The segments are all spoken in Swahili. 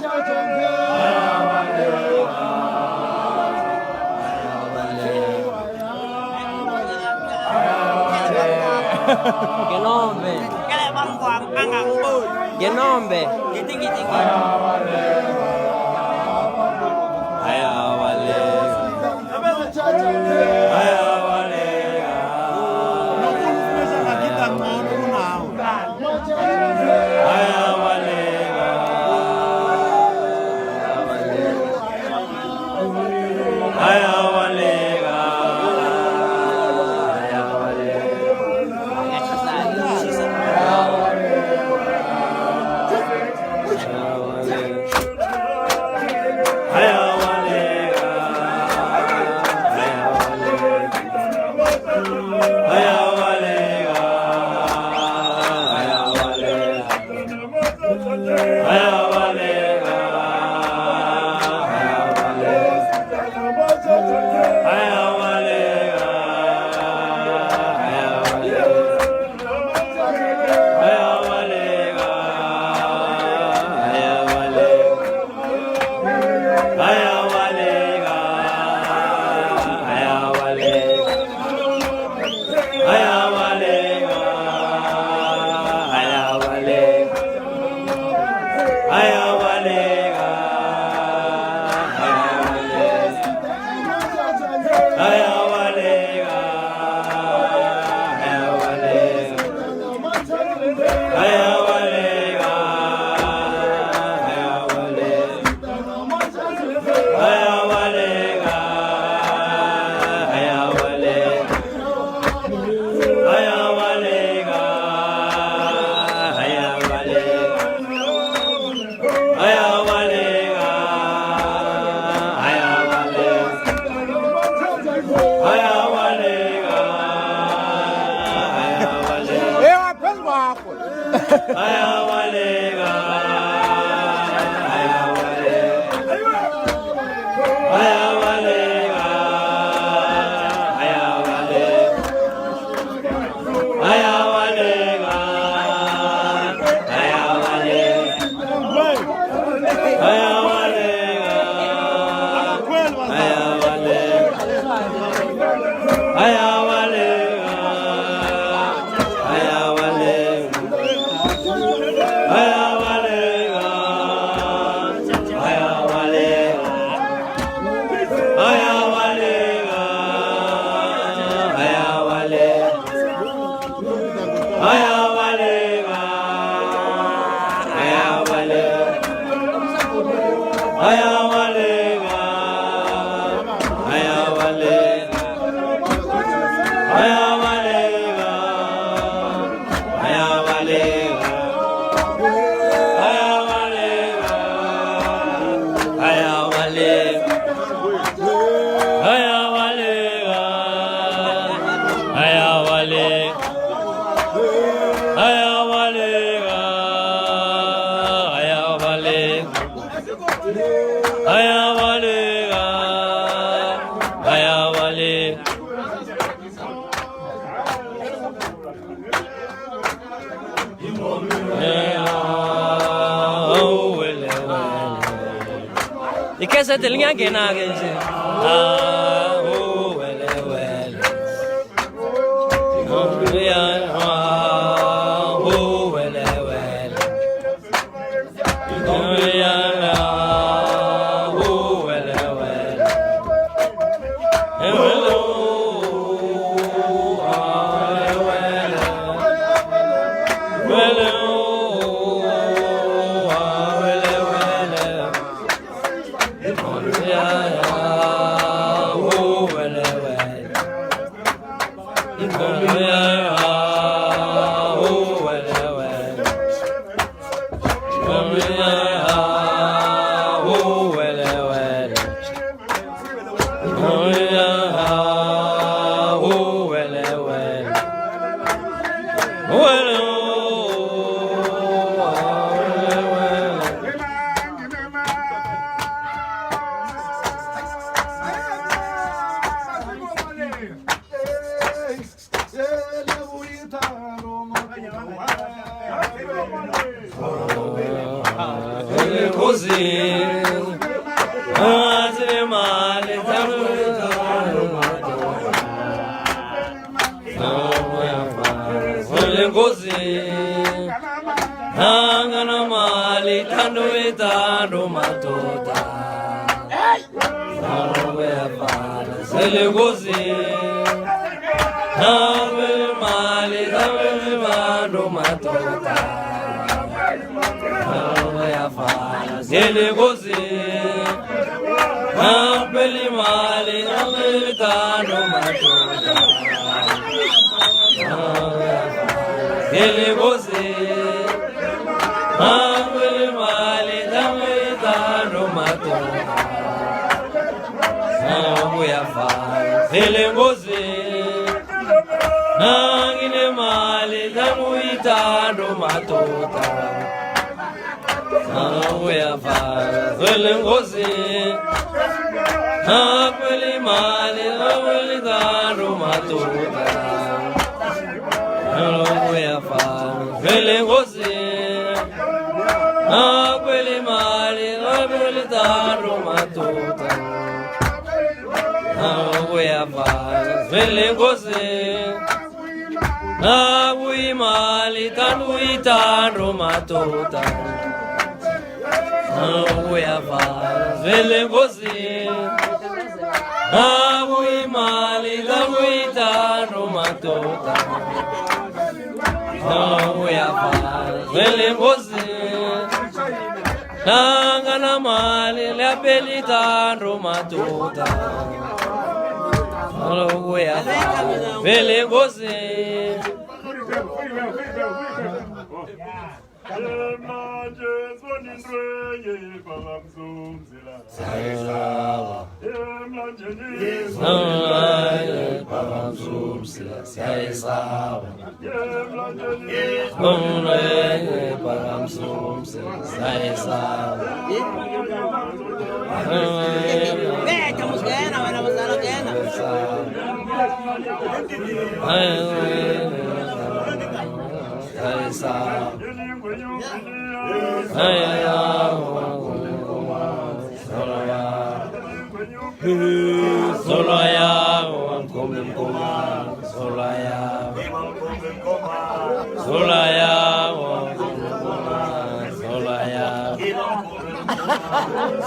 Cái nombre. Cái này băng quàng ăn ăn bơi. Cái nombre. Giting. ¿Y qué se tenía que nada que decir? Oh, ngozi Azile mali Zile ngozi Angana mali tando etando matota Zile ngozi Angana mali tando matota Zile ngozi Apeli mali apeli tando matota Zile ngozi Apeli mali apeli tando matota Zile ngozi Nangine mali apeli tando matota Zile ngozi Apeli mali apeli tando matota Zile ngozi Apeli mali apeli tando matota Zile ngozi Apeli mali tando matota Zile ngozi Apeli mali tando matota Zile ngozi Nangana mali apeli tando matota Zile ngozi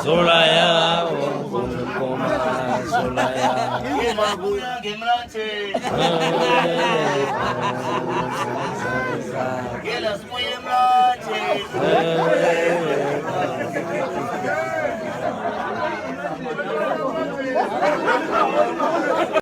Solaya,